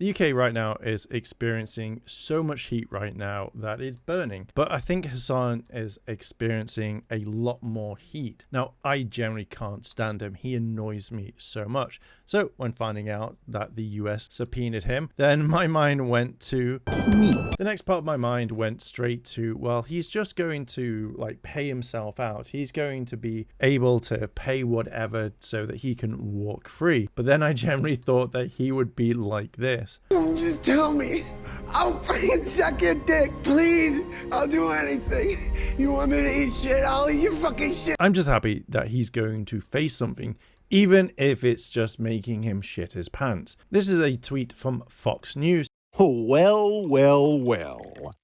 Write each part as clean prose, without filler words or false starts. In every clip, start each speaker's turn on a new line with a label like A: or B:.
A: The UK right now is experiencing so much heat right now that it's burning, but I think Hassan is experiencing a lot more heat. Now, I generally can't stand him. He annoys me so much. So when finding out that the US subpoenaed him, then my mind went to me. The next part of my mind went straight to, well, he's just going to like pay himself out. He's going to be able to pay whatever so that he can walk free. But then I generally thought that he would be like this.
B: Just tell me. I'll fucking suck your dick, please. I'll do anything. You want me to eat shit? I'll eat your fucking shit.
A: I'm just happy that he's going to face something, even if it's just making him shit his pants. This is a tweet from Fox News.
C: Well, well, well.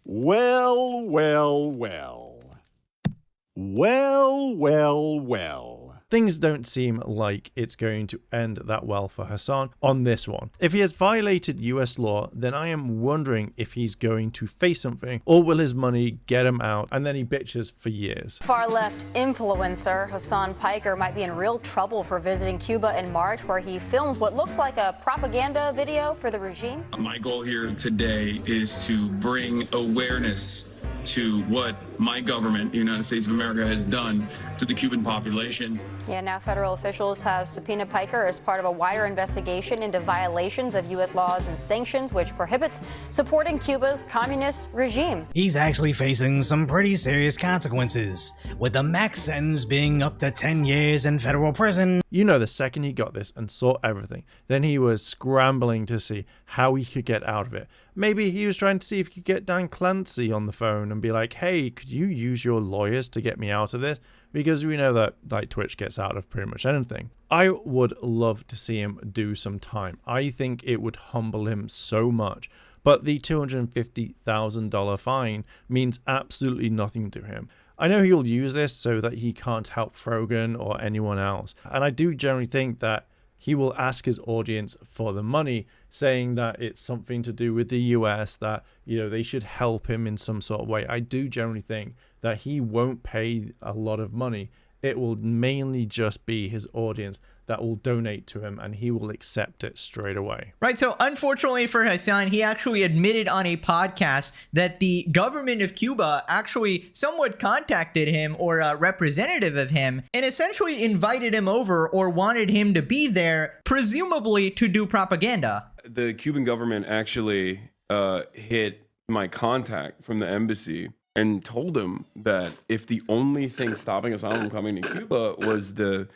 C: Well, well, well. Well, well, well.
A: Things don't seem like it's going to end that well for Hassan on this one. If he has violated US law, then I am wondering if he's going to face something, or will his money get him out and then he bitches for years.
D: Far-left influencer Hassan Piker might be in real trouble for visiting Cuba in March, where he filmed what looks like a propaganda video for the regime.
E: My goal here today is to bring awareness to what my government, the United States of America, has done to the Cuban population.
D: Yeah, now federal officials have subpoenaed Piker as part of a wider investigation into violations of U.S. laws and sanctions, which prohibits supporting Cuba's communist regime.
F: He's actually facing some pretty serious consequences, with the max sentence being up to 10 years in federal prison.
A: You know, the second he got this and saw everything, then he was scrambling to see how he could get out of it. Maybe he was trying to see if he could get Dan Clancy on the phone and be like, hey, could you use your lawyers to get me out of this? Because we know that like Twitch gets out of pretty much anything. I would love to see him do some time. I think it would humble him so much. But the $250,000 fine means absolutely nothing to him. I know he'll use this so that he can't help Frogan or anyone else. And I do generally think that he will ask his audience for the money, saying that it's something to do with the US, that, you know, they should help him in some sort of way. I do generally think that he won't pay a lot of money. It will mainly just be his audience that will donate to him, and he will accept it straight away.
G: Right, so unfortunately for Hassan, he actually admitted on a podcast that the government of Cuba actually somewhat contacted him, or a representative of him, and essentially invited him over or wanted him to be there, presumably to do propaganda.
H: The Cuban government actually hit my contact from the embassy and told him that if the only thing stopping Hassan from coming to Cuba was the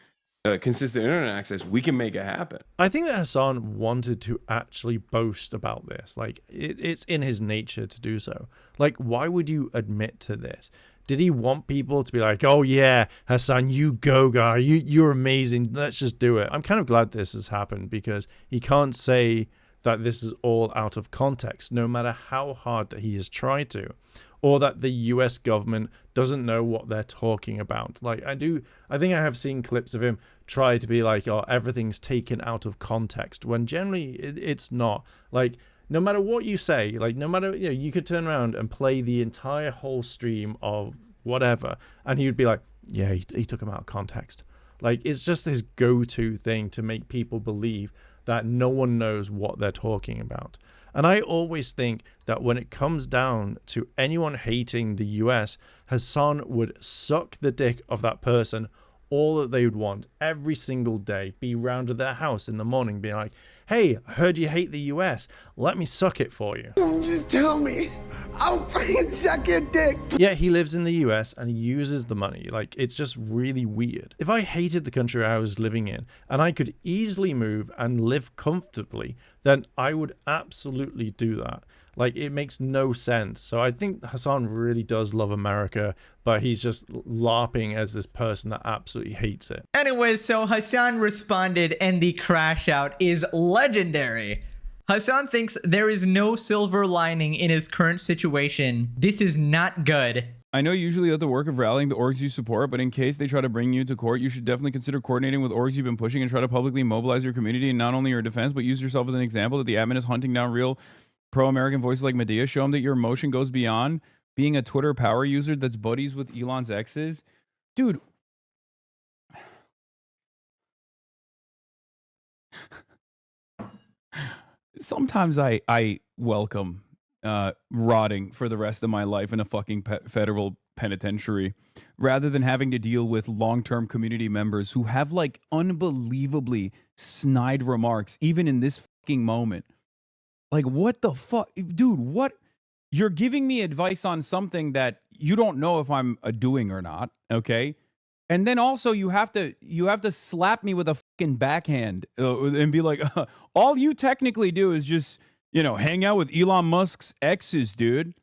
H: consistent internet access, we can make it happen.
A: I think that Hassan wanted to actually boast about this. Like, it's in his nature to do so. Like, why would you admit to this? Did he want people to be like, oh yeah, Hassan, you go guy, you're amazing, let's just do it? I'm kind of glad this has happened, because he can't say that this is all out of context, no matter how hard that he has tried to, or that the US government doesn't know what they're talking about. Like, I think I have seen clips of him try to be like, oh, everything's taken out of context, when generally it's not. Like, no matter what you say, like, no matter, you know, you could turn around and play the entire whole stream of whatever, and he would be like, yeah, he took him out of context. Like, it's just his go-to thing to make people believe that no one knows what they're talking about. And I always think that when it comes down to anyone hating the US, Hassan would suck the dick of that person all that they would want every single day, be round to their house in the morning being like, hey, I heard you hate the US, let me suck it for you.
B: Just tell me. I'll fucking suck your dick.
A: Yeah, he lives in the US and he uses the money. Like, it's just really weird. If I hated the country I was living in and I could easily move and live comfortably, then I would absolutely do that. Like, it makes no sense. So I think Hassan really does love America, but he's just LARPing as this person that absolutely hates it.
G: Anyways, so Hassan responded, and the crash out is legendary. Hassan thinks there is no silver lining in his current situation. This is not good.
I: I know usually you have the work of rallying the orgs you support, but in case they try to bring you to court, you should definitely consider coordinating with orgs you've been pushing and try to publicly mobilize your community, and not only your defense, but use yourself as an example that the admin is hunting down real pro-American voices like Medea. Show them that your emotion goes beyond being a Twitter power user that's buddies with Elon's exes. Dude. Sometimes I welcome rotting for the rest of my life in a fucking federal penitentiary rather than having to deal with long-term community members who have like unbelievably snide remarks even in this fucking moment. Like, what the fuck? Dude, what? You're giving me advice on something that you don't know if I'm doing or not, okay? And then also you have to slap me with a fucking backhand and be like, all you technically do is just, hang out with Elon Musk's exes, dude.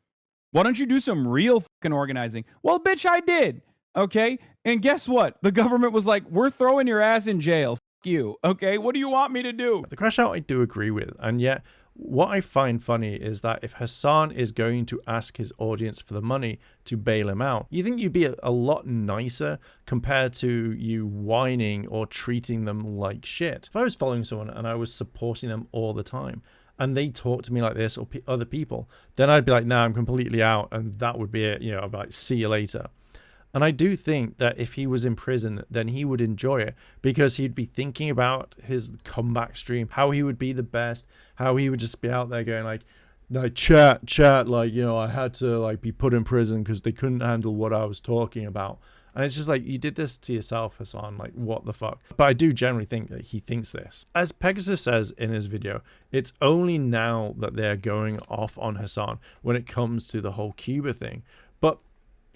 I: Why don't you do some real fucking organizing? Well, bitch, I did, okay? And guess what? The government was like, we're throwing your ass in jail. Fuck you, okay? What do you want me to do?
A: The crash out I do agree with, and yet what I find funny is that if Hassan is going to ask his audience for the money to bail him out, you think you'd be a lot nicer compared to you whining or treating them like shit. If I was following someone and I was supporting them all the time and they talk to me like this or other people, then I'd be like, nah, I'm completely out, and that would be it. I'd be like, see you later. And I do think that if he was in prison, then he would enjoy it because he'd be thinking about his comeback stream, how he would be the best, how he would just be out there going like, no, chat, like, I had to like be put in prison because they couldn't handle what I was talking about. And it's just like, you did this to yourself, Hassan. Like, what the fuck? But I do generally think that he thinks this. As Pegasus says in his video, it's only now that they're going off on Hassan when it comes to the whole Cuba thing. But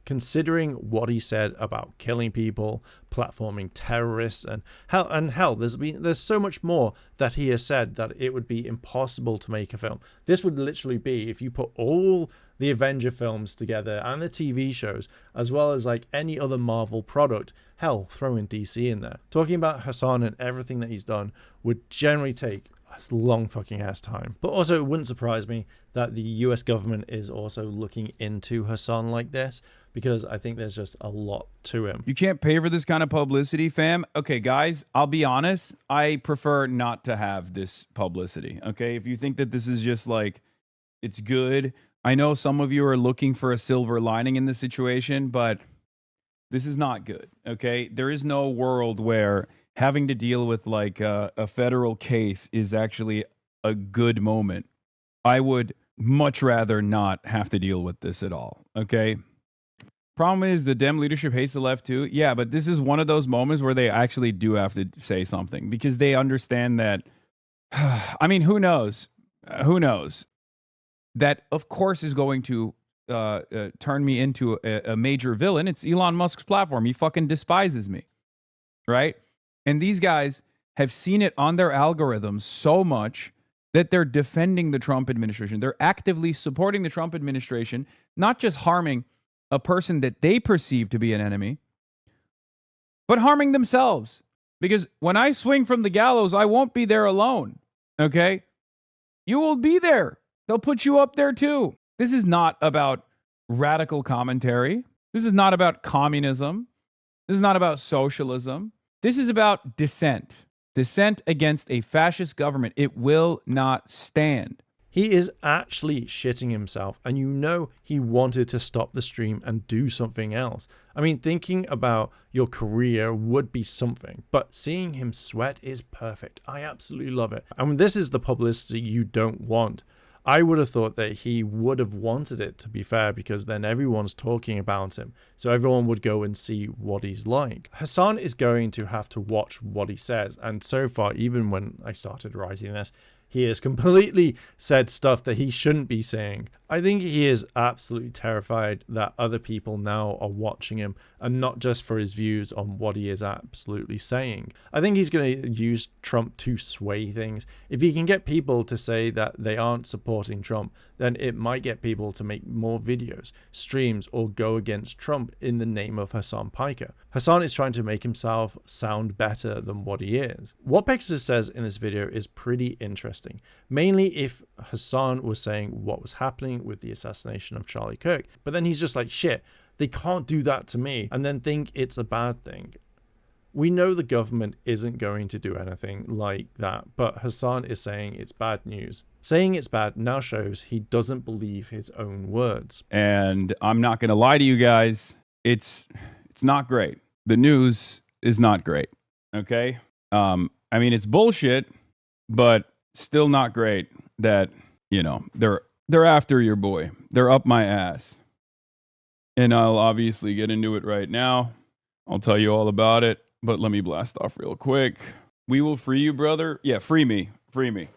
A: considering what he said about killing people, platforming terrorists, and hell, there's so much more that he has said that it would be impossible to make a film. This would literally be, if you put all the Avenger films together and the TV shows, as well as like any other Marvel product, hell, throw in DC in there. Talking about Hassan and everything that he's done would generally take a long fucking ass time. But also, it wouldn't surprise me that the US government is also looking into Hassan like this, because I think there's just a lot to him.
I: You can't pay for this kind of publicity, fam. Okay, guys, I'll be honest. I prefer not to have this publicity, okay? If you think that this is just like, it's good. I know some of you are looking for a silver lining in this situation, but this is not good, okay? There is no world where having to deal with like a federal case is actually a good moment. I would much rather not have to deal with this at all, okay? Problem is the Dem leadership hates the left too. Yeah, but this is one of those moments where they actually do have to say something because they understand that, I mean, who knows? Who knows? That, of course, is going to turn me into a major villain. It's Elon Musk's platform. He fucking despises me, right? And these guys have seen it on their algorithms so much that they're defending the Trump administration. They're actively supporting the Trump administration, not just harming a person that they perceive to be an enemy, but harming themselves. Because when I swing from the gallows, I won't be there alone, okay? You will be there. They'll put you up there too. This is not about radical commentary. This is not about communism. This is not about socialism. This is about dissent. Dissent against a fascist government. It will not stand.
A: He is actually shitting himself, and he wanted to stop the stream and do something else. I mean, thinking about your career would be something, but seeing him sweat is perfect. I absolutely love it. I mean, this is the publicity you don't want. I would have thought that he would have wanted it, to be fair, because then everyone's talking about him. So everyone would go and see what he's like. Hassan is going to have to watch what he says. And so far, even when I started writing this, he has completely said stuff that he shouldn't be saying. I think he is absolutely terrified that other people now are watching him, and not just for his views on what he is absolutely saying. I think he's going to use Trump to sway things. If he can get people to say that they aren't supporting Trump, then it might get people to make more videos, streams, or go against Trump in the name of Hassan Piker. Hassan is trying to make himself sound better than what he is. What Pegasus says in this video is pretty interesting. Mainly if Hassan was saying what was happening with the assassination of Charlie Kirk, but then he's just like, shit, they can't do that to me, and then think it's a bad thing. We know the government isn't going to do anything like that, but Hassan is saying it's bad news. Saying it's bad now shows he doesn't believe his own words.
I: And I'm not going to lie to you guys, it's not great. The news is not great, okay? I mean, it's bullshit, but still not great that, they're after your boy. They're up my ass. And I'll obviously get into it right now. I'll tell you all about it, but let me blast off real quick. We will free you, brother. Yeah, free me. Free me.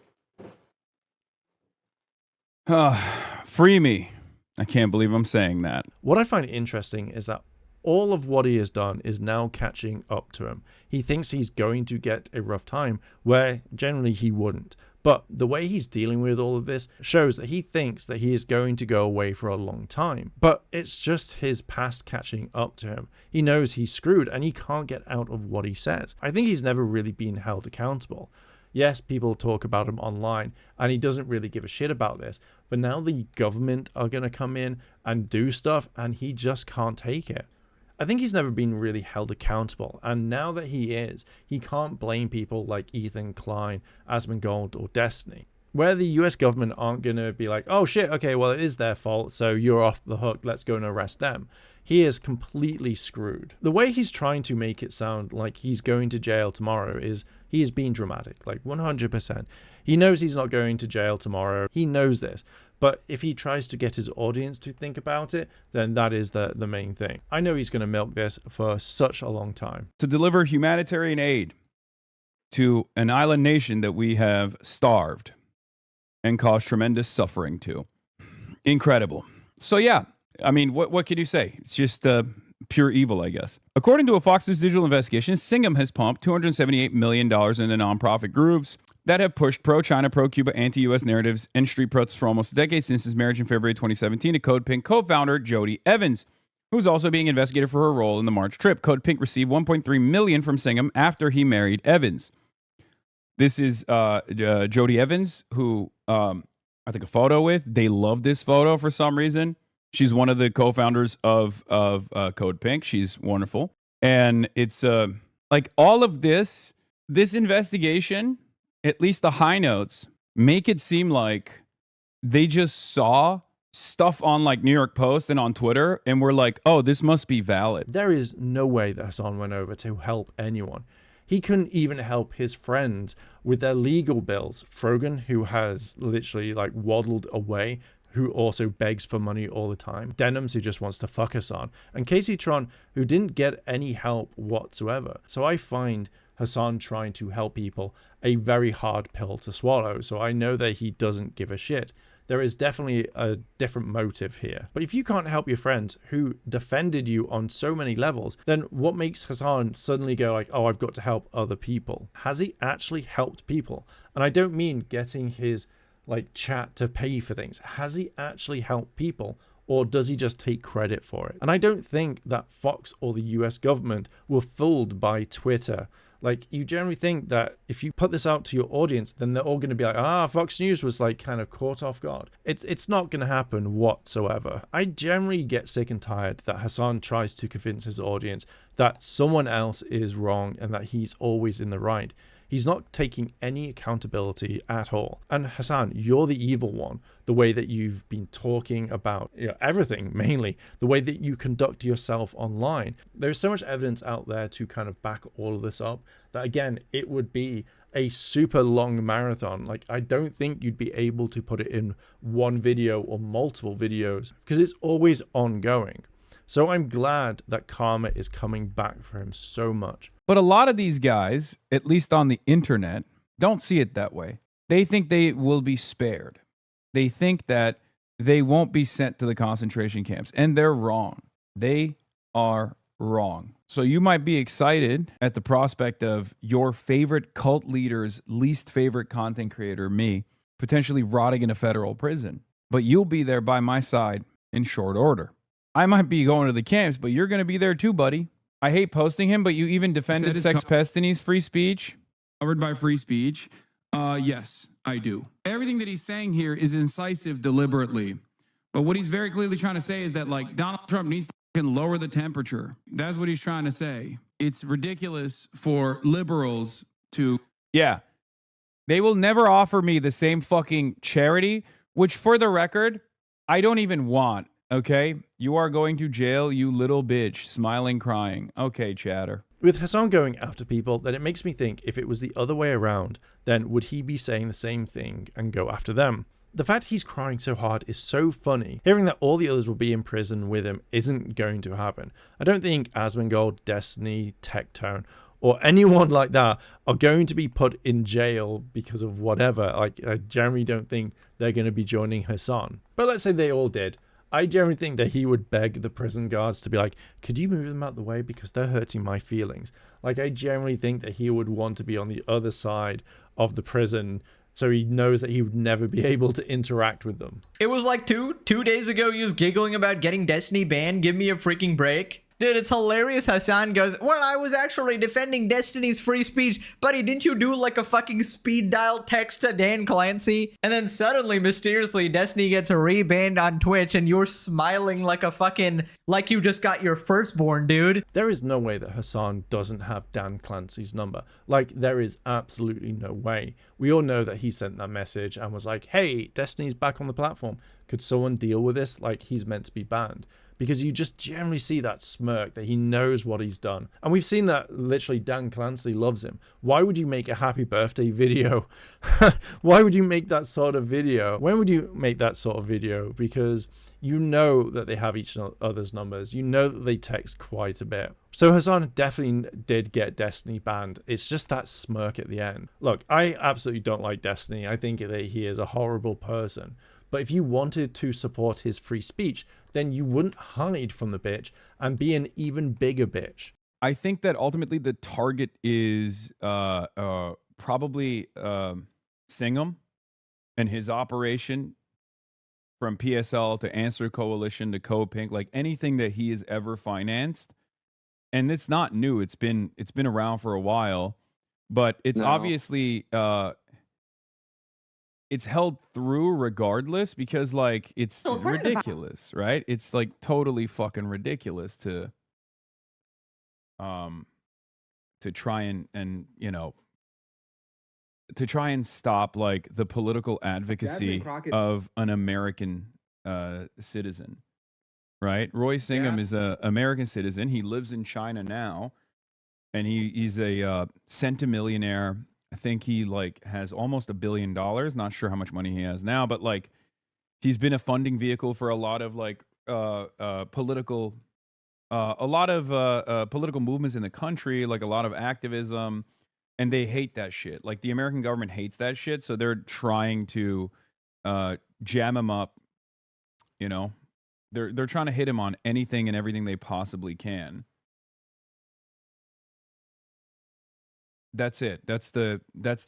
I: Free me. I can't believe I'm saying that.
A: What I find interesting is that all of what he has done is now catching up to him. He thinks he's going to get a rough time where generally he wouldn't. But the way he's dealing with all of this shows that he thinks that he is going to go away for a long time. But it's just his past catching up to him. He knows he's screwed and he can't get out of what he says. I think he's never really been held accountable. Yes, people talk about him online and he doesn't really give a shit about this. But now the government are going to come in and do stuff and he just can't take it. I think he's never been really held accountable, and now that he is, he can't blame people like Ethan Klein, Asmongold, or Destiny. Where the US government aren't going to be like, oh shit, okay, well it is their fault, so you're off the hook, let's go and arrest them. He is completely screwed. The way he's trying to make it sound like he's going to jail tomorrow is he is being dramatic, like 100%. He knows he's not going to jail tomorrow. He knows this. But if he tries to get his audience to think about it, then that is the main thing. I know he's going to milk this for such a long time.
I: To deliver humanitarian aid to an island nation that we have starved and caused tremendous suffering to. Incredible. So yeah, I mean, what can you say? It's just pure evil, I guess. According to a Fox News digital investigation, Singham has pumped $278 million into nonprofit groups that have pushed pro-China, pro-Cuba, anti-U.S. narratives and street protests for almost a decade since his marriage in February 2017 to Code Pink co-founder Jody Evans, who's also being investigated for her role in the March trip. Code Pink received $1.3 million from Singham after he married Evans. This is Jody Evans, who I took a photo with. They love this photo for some reason. She's one of the co-founders of Code Pink. She's wonderful. And it's like all of this investigation, at least the high notes, make it seem like they just saw stuff on like New York Post and on Twitter and were like, oh, this must be valid.
A: There is no way that Hassan went over to help anyone. He couldn't even help his friends with their legal bills. Frogan, who has literally like waddled away, who also begs for money all the time. Denims, who just wants to fuck Hassan. And Casey Tron, who didn't get any help whatsoever. So I find Hassan trying to help people a very hard pill to swallow. So I know that he doesn't give a shit. There is definitely a different motive here. But if you can't help your friends who defended you on so many levels, then what makes Hassan suddenly go like, oh, I've got to help other people? Has he actually helped people? And I don't mean getting his like chat to pay for things. Has he actually helped people? Or does he just take credit for it? And I don't think that Fox or the US government were fooled by Twitter. Like, you generally think that if you put this out to your audience, then they're all going to be like, Fox News was like kind of caught off guard. It's not going to happen whatsoever. I generally get sick and tired that Hassan tries to convince his audience that someone else is wrong and that he's always in the right. He's not taking any accountability at all. And Hassan, you're the evil one. The way that you've been talking about everything, mainly the way that you conduct yourself online. There's so much evidence out there to kind of back all of this up that, again, it would be a super long marathon. Like, I don't think you'd be able to put it in one video or multiple videos because it's always ongoing. So I'm glad that karma is coming back for him so much.
I: But a lot of these guys, at least on the internet, don't see it that way. They think they will be spared. They think that they won't be sent to the concentration camps. And they're wrong. They are wrong. So you might be excited at the prospect of your favorite cult leader's least favorite content creator, me, potentially rotting in a federal prison. But you'll be there by my side in short order. I might be going to the camps, but you're going to be there too, buddy. I hate posting him, but you even defended Sex Pestini's free speech.
E: Covered by free speech. Yes, I do. Everything that he's saying here is incisive deliberately. But what he's very clearly trying to say is that, like, Donald Trump needs to lower the temperature. That's what he's trying to say. It's ridiculous for liberals to...
I: Yeah. They will never offer me the same fucking charity, which, for the record, I don't even want. Okay, you are going to jail, you little bitch, smiling, crying. Okay, chatter.
A: With Hassan going after people, then it makes me think if it was the other way around, then would he be saying the same thing and go after them? The fact he's crying so hard is so funny. Hearing that all the others will be in prison with him isn't going to happen. I don't think Asmongold, Destiny, Tectone, or anyone like that are going to be put in jail because of whatever. Like, I generally don't think they're going to be joining Hassan. But let's say they all did. I generally think that he would beg the prison guards to be like, could you move them out the way because they're hurting my feelings? Like, I generally think that he would want to be on the other side of the prison so he knows that he would never be able to interact with them.
G: It was like two days ago, he was giggling about getting Destiny banned. Give me a freaking break. Dude, it's hilarious. Hassan goes, well, I was actually defending Destiny's free speech. Buddy, didn't you do like a fucking speed dial text to Dan Clancy? And then suddenly, mysteriously, Destiny gets rebanned on Twitch and you're smiling like a fucking, like you just got your firstborn, dude.
A: There is no way that Hassan doesn't have Dan Clancy's number. Like, there is absolutely no way. We all know that he sent that message and was like, hey, Destiny's back on the platform. Could someone deal with this? Like, he's meant to be banned. Because you just generally see that smirk that he knows what he's done. And we've seen that literally Dan Clancy loves him. Why would you make a happy birthday video? Why would you make that sort of video? When would you make that sort of video? Because you know that they have each other's numbers. You know that they text quite a bit. So Hassan definitely did get Destiny banned. It's just that smirk at the end. Look, I absolutely don't like Destiny. I think that he is a horrible person. But if you wanted to support his free speech, then you wouldn't hide from the bitch and be an even bigger bitch.
I: I think that ultimately the target is probably Singham and his operation from PSL to Answer Coalition to Co-Pink, like anything that he has ever financed. And it's not new. It's been around for a while, but it's obviously it's held through regardless because like it's ridiculous, right? It's like totally fucking ridiculous to try and you know, to try and stop like the political advocacy of an American citizen, right? Roy Singham is a American citizen. He lives in China now, and he's a centimillionaire. I think he like has almost $1 billion. Not sure how much money he has now, but like he's been a funding vehicle for a lot of like political movements in the country, like a lot of activism, and they hate that shit. Like the American government hates that shit, so they're trying to jam him up. You know, they're trying to hit him on anything and everything they possibly can. That's it. That's the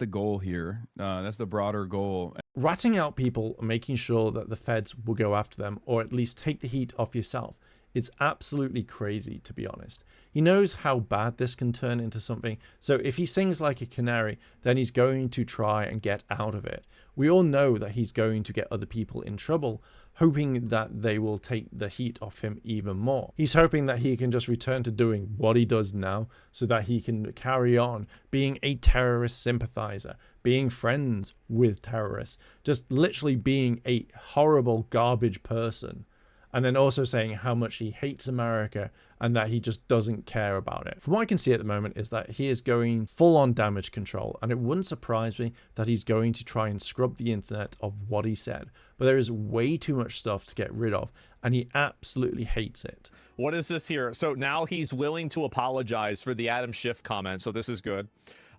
I: goal here. That's the broader goal.
A: Ratting out people and making sure that the feds will go after them, or at least take the heat off yourself, is absolutely crazy, to be honest. He knows how bad this can turn into something, so if he sings like a canary, then he's going to try and get out of it. We all know that he's going to get other people in trouble, hoping that they will take the heat off him even more. He's hoping that he can just return to doing what he does now so that he can carry on being a terrorist sympathizer, being friends with terrorists, just literally being a horrible garbage person. And then also saying how much he hates America and that he just doesn't care about it. From what I can see at the moment is that he is going full on damage control, and it wouldn't surprise me that he's going to try and scrub the internet of what he said. But there is way too much stuff to get rid of, and he absolutely hates it.
J: What is this here? So now he's willing to apologize for the Adam Schiff comment, so this is good.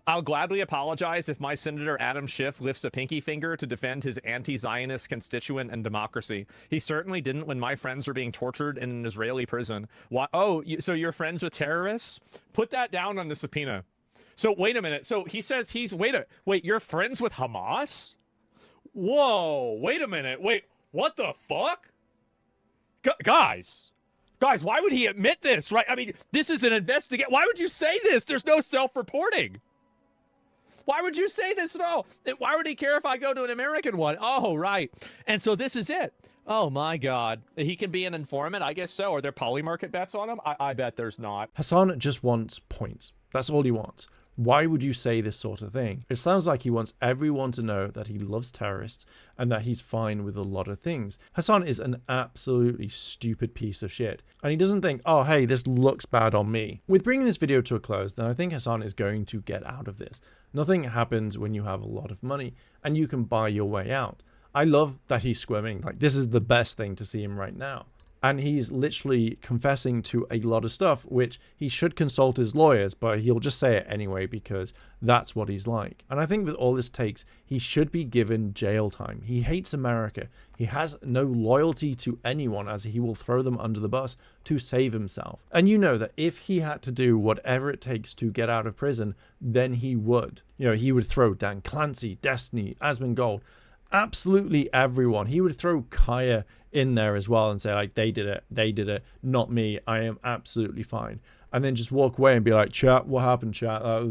J: I'll gladly apologize if my Senator Adam Schiff lifts a pinky finger to defend his anti-Zionist constituent and democracy. He certainly didn't when my friends were being tortured in an Israeli prison. What? Oh, so you're friends with terrorists? Put that down on the subpoena. So wait a minute. So he says he's wait, you're friends with Hamas? Whoa, wait a minute. Wait, what the fuck? Guys, why would he admit this, right? I mean, this is an investigation. Why would you say this? There's no self-reporting. Why would you say this at all? Why would he care if I go to an American one? Oh, right. And so this is it. Oh, my God. He can be an informant? I guess so. Are there poly market bets on him? I bet there's not.
A: Hassan just wants points. That's all he wants. Why would you say this sort of thing? It sounds like he wants everyone to know that he loves terrorists and that he's fine with a lot of things. Hassan is an absolutely stupid piece of shit. And he doesn't think, oh, hey, this looks bad on me. With bringing this video to a close, then I think Hassan is going to get out of this. Nothing happens when you have a lot of money and you can buy your way out. I love that he's squirming. Like, this is the best thing to see him right now. And he's literally confessing to a lot of stuff, which he should consult his lawyers, but he'll just say it anyway because that's what he's like. And I think with all this takes, he should be given jail time. He hates America. He has no loyalty to anyone, as he will throw them under the bus to save himself. And you know that if he had to do whatever it takes to get out of prison, then he would. You know, he would throw Dan Clancy, Destiny, Asmongold, absolutely everyone. He would throw Kaya in there as well and say, like, they did it, not me, I am absolutely fine. And then just walk away and be like, chat, what happened, chat? That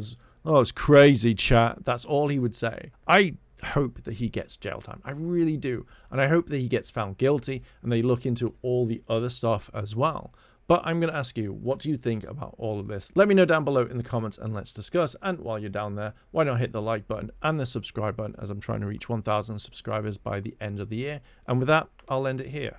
A: was crazy, chat. That's all he would say. I hope that he gets jail time. I really do. And I hope that he gets found guilty and they look into all the other stuff as well. But I'm going to ask you, what do you think about all of this? Let me know down below in the comments and let's discuss. And while you're down there, why not hit the like button and the subscribe button, as I'm trying to reach 1,000 subscribers by the end of the year. And with that, I'll end it here.